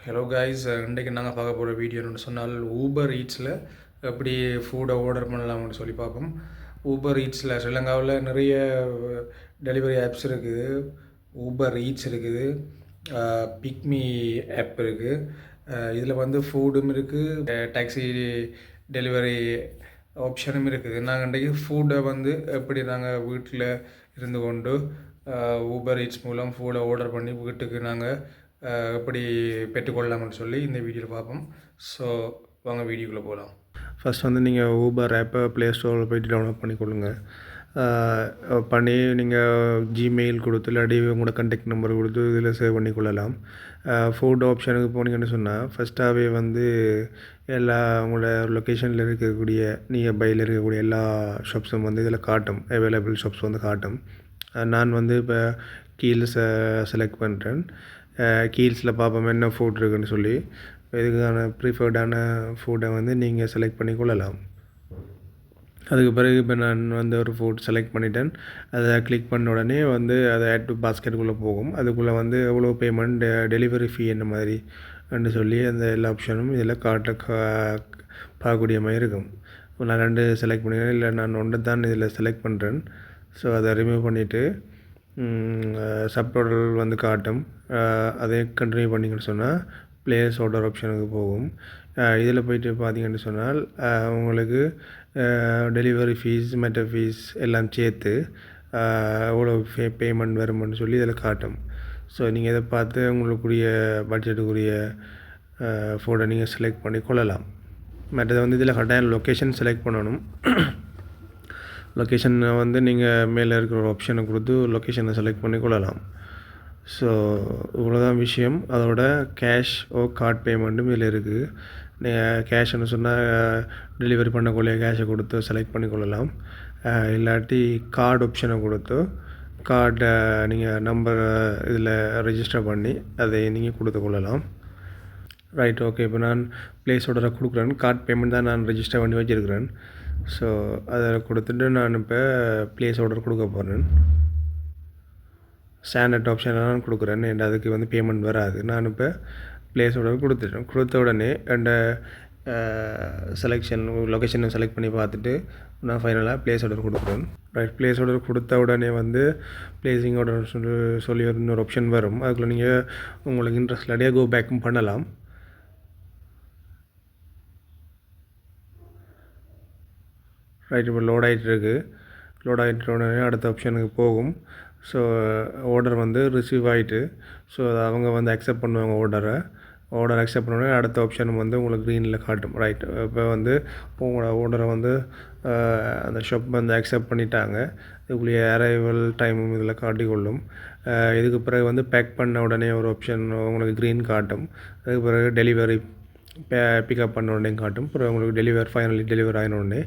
Hello guys, இன்றைக்கு நாங்கள் பார்க்க போகிற வீடியோன்னு சொன்னால் ஊபர் ஈட்ஸில் எப்படி ஃபுட்டை ஆர்டர் பண்ணலாம்னு சொல்லி பார்ப்போம். ஊபர் ஈட்ஸில் ஸ்ரீலங்காவில் நிறைய டெலிவரி ஆப்ஸ் இருக்குது. ஊபர் ஈட்ஸ் இருக்குது, பிக்மி ஆப் இருக்குது. இதில் வந்து ஃபுட்டும் இருக்குது, டாக்ஸி டெலிவரி ஆப்ஷனும் இருக்குது. நாங்கள் இன்றைக்கு ஃபுட்டை வந்து எப்படி நாங்கள் வீட்டில் இருந்து கொண்டு ஊபர் ஈட்ஸ் மூலம் ஃபுட்டை ஆர்டர் பண்ணி வீட்டுக்கு நாங்கள் எப்படி பெற்றுக்கொள்ளலாம்னு சொல்லி இந்த வீடியோவில் பார்ப்போம். ஸோ வாங்க வீடியோக்குள்ளே போகலாம். ஃபஸ்ட் வந்து நீங்கள் ஊபர் ஆப்பை ப்ளே ஸ்டோரில் போய்ட்டு டவுன்லோட் பண்ணிக்கொள்ளுங்க. பண்ணி நீங்கள் ஜிமெயில் கொடுத்து இல்லாட்டி உங்களோட கான்டாக்ட் நம்பர் கொடுத்து இதில் சேவ் பண்ணிக்கொள்ளலாம். ஃபுட் ஆப்ஷனுக்கு போனீங்கன்னு சொன்னால் ஃபஸ்ட்டாகவே வந்து எல்லா உங்களோட லொக்கேஷனில் இருக்கக்கூடிய நியர்பையில் இருக்கக்கூடிய எல்லா ஷாப்ஸும் வந்து இதில் காட்டும், அவைலபிள் ஷாப்ஸ் வந்து காட்டும். நான் வந்து இப்போ கீல்ஸை செலக்ட் பண்ணுறேன். கீல்ஸில் பார்ப்போம் என்ன ஃபுட் இருக்குன்னு சொல்லி. இதுக்கான ப்ரிஃபர்டான ஃபுட்டை வந்து நீங்கள் செலக்ட் பண்ணி கொள்ளலாம். அதுக்கு பிறகு இப்போ நான் வந்து ஒரு ஃபுட் செலக்ட் பண்ணிட்டேன். அதை கிளிக் பண்ண உடனே வந்து அதை ஆட் டு பாஸ்கெட்டுக்குள்ளே போகும். அதுக்குள்ளே வந்து எவ்வளோ பேமெண்ட், டெலிவரி ஃபீ என்ன மாதிரி சொல்லி அந்த எல்லா ஆப்ஷனும் இதில் பார்க்கக்கூடிய மாதிரி இருக்கும். நான் 2 செலக்ட் பண்ணிக்கிறேன், இல்லை நான் ஒன்று தான் இதில் செலக்ட் பண்ணுறேன். ஸோ அதை ரிமூவ் பண்ணிவிட்டு சப்டோட்டல் வந்து காட்டும். அதே கண்டினியூ பண்ணிங்கன்னு சொன்னால் ப்ளேஸ் ஆர்டர் ஆப்ஷனுக்கு போகும். இதில் போய்ட்டு பார்த்தீங்கன்னு சொன்னால் உங்களுக்கு டெலிவரி ஃபீஸ், மெட்ட ஃபீஸ் எல்லாம் சேர்த்து எவ்வளோ பேமெண்ட் வரும்னு சொல்லி இதில் காட்டும். ஸோ நீங்கள் இதை பார்த்து உங்களுக்குரிய பட்ஜெட்டுக்குரிய ஃபோட்டோ நீங்கள் செலக்ட் பண்ணி கொள்ளலாம். மற்றது வந்து இதில் கட்டாயம் லொக்கேஷன் செலக்ட் பண்ணணும். லொக்கேஷனை வந்து நீங்கள் மேலே இருக்கிற ஒரு ஆப்ஷனை கொடுத்து லொக்கேஷனை செலக்ட் பண்ணி கொள்ளலாம். ஸோ இவ்வளோதான் விஷயம். அதோட கேஷ் கார்ட் பேமெண்ட்டும் இதில் இருக்குது. நீங்கள் கேஷ்னு சொன்னால் டெலிவரி பண்ணக்கூடிய கேஷை கொடுத்து செலக்ட் பண்ணி கொள்ளலாம். இல்லாட்டி கார்டு ஆப்ஷனை கொடுத்து கார்டை நீங்கள் நம்பரை இதில் ரெஜிஸ்டர் பண்ணி அதை நீங்கள் கொடுத்து கொள்ளலாம். Right, okay. இப்போ நான் ப்ளேஸ் ஆர்டரை கொடுக்குறேன். கார்ட் பேமெண்ட் தான் நான் ரெஜிஸ்டர் பண்ணி வச்சுருக்கிறேன். ஸோ அதை கொடுத்துட்டு நான் இப்போ ப்ளேஸ் ஆர்டர் கொடுக்க போகிறேன். ஸ்டாண்டர்ட் ஆப்ஷன் நான் கொடுக்குறேன், அண்ட் அதுக்கு வந்து பேமெண்ட் வராது. நான் இப்போ ப்ளேஸ் ஆர்டர் கொடுத்துட்டேன். கொடுத்த உடனே அண்ட் செலெக்ஷன் லொக்கேஷனை செலக்ட் பண்ணி பார்த்துட்டு நான் ஃபைனலாக ப்ளேஸ் ஆர்டர் கொடுக்குறேன். ரைட், ப்ளேஸ் ஆர்டர் கொடுத்த உடனே வந்து ப்ளேஸிங் ஆர்டர் சொல்லி இன்னொரு ஆப்ஷன் வரும். அதுக்குள்ளே நீங்கள் உங்களுக்கு இன்ட்ரெஸ்ட் இல்லாட்டியே கோ பேக்கும் பண்ணலாம். ரைட், இப்போ லோட் ஆகிட்டு இருக்குது. லோட் ஆகிட்ட உடனே அடுத்த ஆப்ஷனுக்கு போகும். ஸோ ஆர்டர் வந்து ரிசீவ் ஆகிட்டு, ஸோ அவங்க வந்து அக்செப்ட் பண்ணுவாங்க ஆர்டர் அக்செப்ட் பண்ண உடனே அடுத்த ஆப்ஷன் வந்து உங்களுக்கு க்ரீனில் காட்டும். ரைட், இப்போ வந்து உங்களோட ஆர்டரை வந்து அந்த ஷாப் வந்து அக்செப்ட் பண்ணிட்டாங்க. இதுக்குள்ளே அரைவல் டைமும் இதில் காட்டிக்கொள்ளும். இதுக்கு பிறகு வந்து பேக் பண்ண உடனே ஒரு ஆப்ஷன் உங்களுக்கு க்ரீன் காட்டும். அதுக்கு பிறகு டெலிவரி பிக்கப் பண்ண உடனே காட்டும். அப்புறம் உங்களுக்கு ஃபைனலி டெலிவரி ஆகின உடனே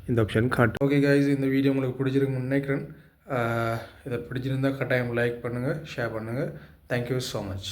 இந்த ஆப்ஷன் காட்டும். ஓகே காய்ஸ், இந்த வீடியோ உங்களுக்கு பிடிச்சிருக்குன்னு நினைக்கிறேன். இதை பிடிச்சிருந்தால் கட்டாயம் லைக் பண்ணுங்கள், ஷேர் பண்ணுங்கள். Thank you so much.